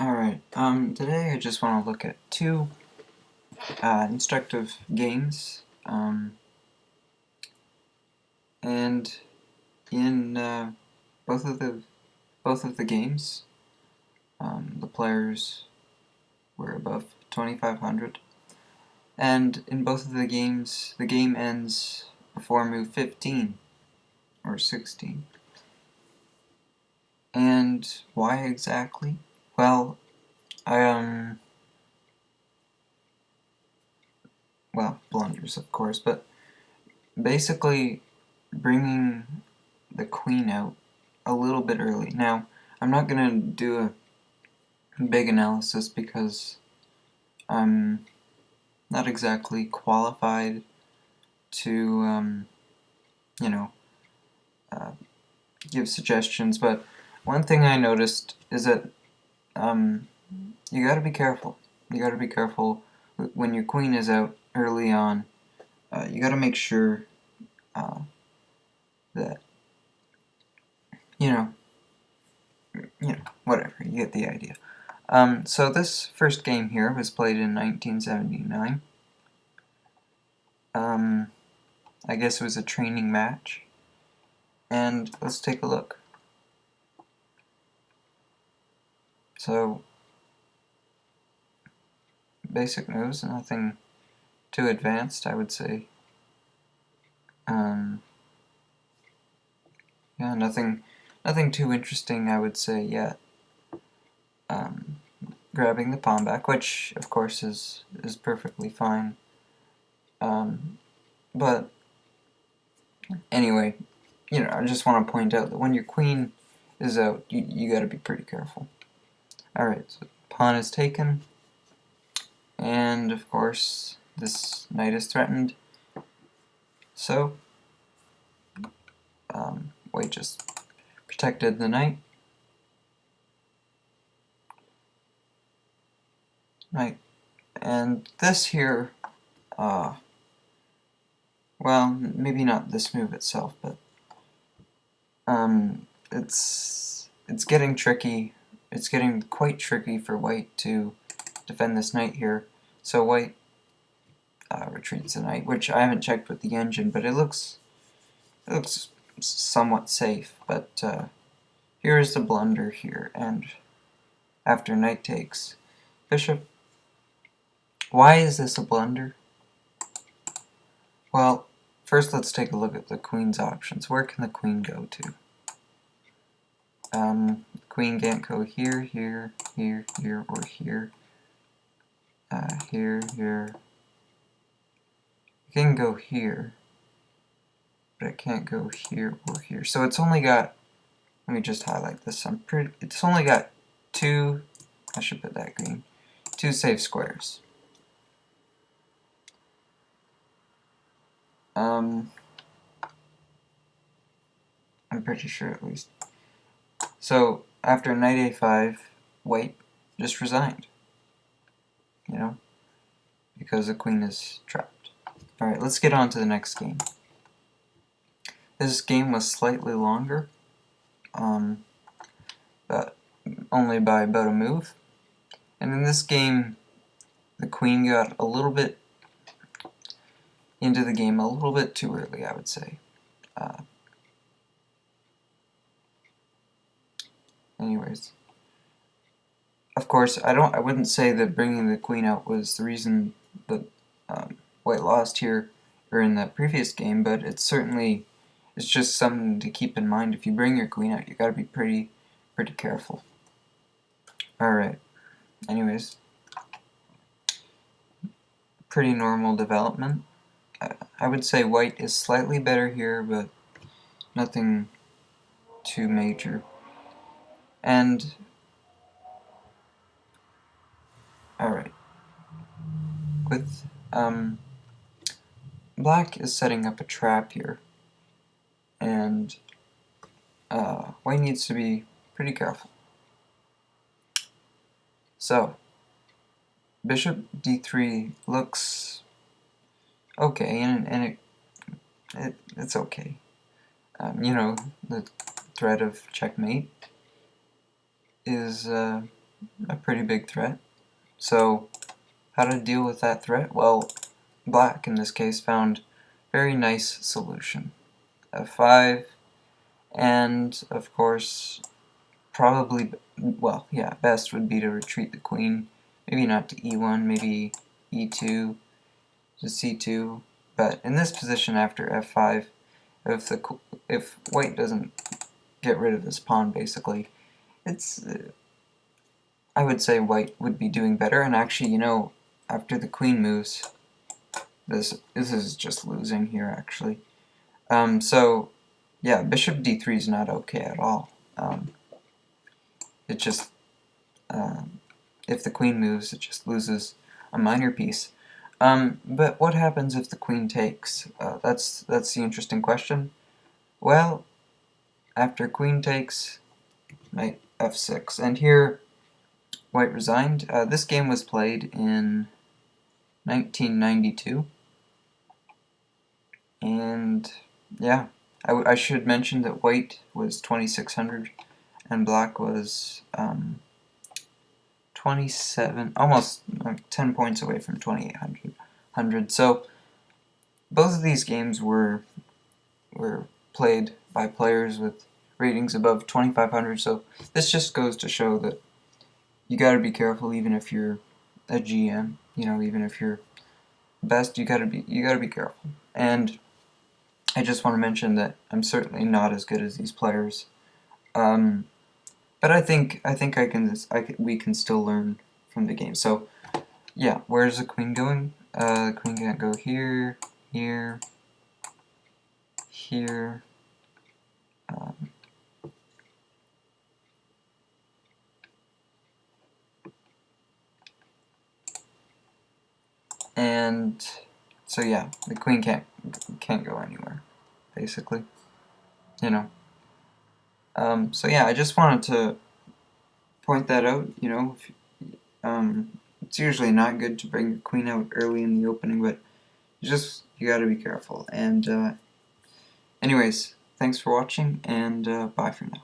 Alright, today I just want to look at two instructive games, and in both of the games, the players were above 2,500, and in both of the games, the game ends before move 15 or 16. And why exactly? Well, well, blunders, of course, but basically bringing the queen out a little bit early. Now, I'm not going to do a big analysis because I'm not exactly qualified to, you know, uh, give suggestions, but one thing I noticed is that you gotta be careful. You gotta be careful when your queen is out early on. You gotta make sure that, you know, whatever, you get the idea. So this first game here was played in 1979. I guess it was a training match. And let's take a look. So, basic moves, nothing too advanced, I would say. Yeah, nothing too interesting, I would say, yet. Grabbing the pawn back, which, of course, is perfectly fine. But, anyway, I just want to point out that when your queen is out, you gotta be pretty careful. Alright, so pawn is taken, and, of course, this knight is threatened. So, white just protected the knight. Right, and this here, well, maybe not this move itself, but it's getting tricky. It's getting quite tricky for white to defend this knight here. So white retreats the knight, which I haven't checked with the engine, but it looks somewhat safe. But here is the blunder here, and after knight takes bishop. Why is this a blunder? Well, first let's take a look at the queen's options. Where can the queen go to? Queen can't go here, here, here, here, or here. Here, here. It can go here, but it can't go here or here. So it's only got, let me just highlight this. It's only got two, I should put that green, two safe squares. I'm pretty sure at least. So after knight a5, white just resigned, because the queen is trapped. Alright, let's get on to the next game. This game was slightly longer, but only by about a move. And in this game, the queen got a little bit into the game a little bit too early, I would say. Anyways, of course, I wouldn't say that bringing the queen out was the reason that white lost here or in the previous game, but it's just something to keep in mind. If you bring your queen out, you gotta be pretty careful. Alright, anyways, pretty normal development. I would say white is slightly better here, but nothing too major. And alright, with black is setting up a trap here, and white needs to be pretty careful. So, bishop d3 looks okay, and it's okay. The threat of checkmate is a pretty big threat. So how to deal with that threat? Well, black in this case found very nice solution. F5, and of course probably, well, yeah, best would be to retreat the queen. Maybe not to e1, maybe e2 to c2. But in this position after f5, if white doesn't get rid of this pawn, basically, it's I would say white would be doing better. And actually, you know, after the queen moves, this is just losing here actually. So yeah, bishop d3 is not okay at all. It just if the queen moves, it just loses a minor piece. But what happens if the queen takes? That's the interesting question. Well, after queen takes, knight f6, and here white resigned. This game was played in 1992, and yeah, I should mention that white was 2600 and black was 27, almost 10 points away from 2800. So both of these games were played by players with ratings above 2500. So this just goes to show that you got to be careful, even if you're a GM. You know, even if you're best, you got to be careful. And I just want to mention that I'm certainly not as good as these players. But I think we can still learn from the game. So yeah, where's the queen going? The queen can't go here, here, here. And so yeah, the queen can't go anywhere, basically. You know. So yeah, I just wanted to point that out. You know, it's usually not good to bring your queen out early in the opening, but you got to be careful. And anyways, thanks for watching, and bye for now.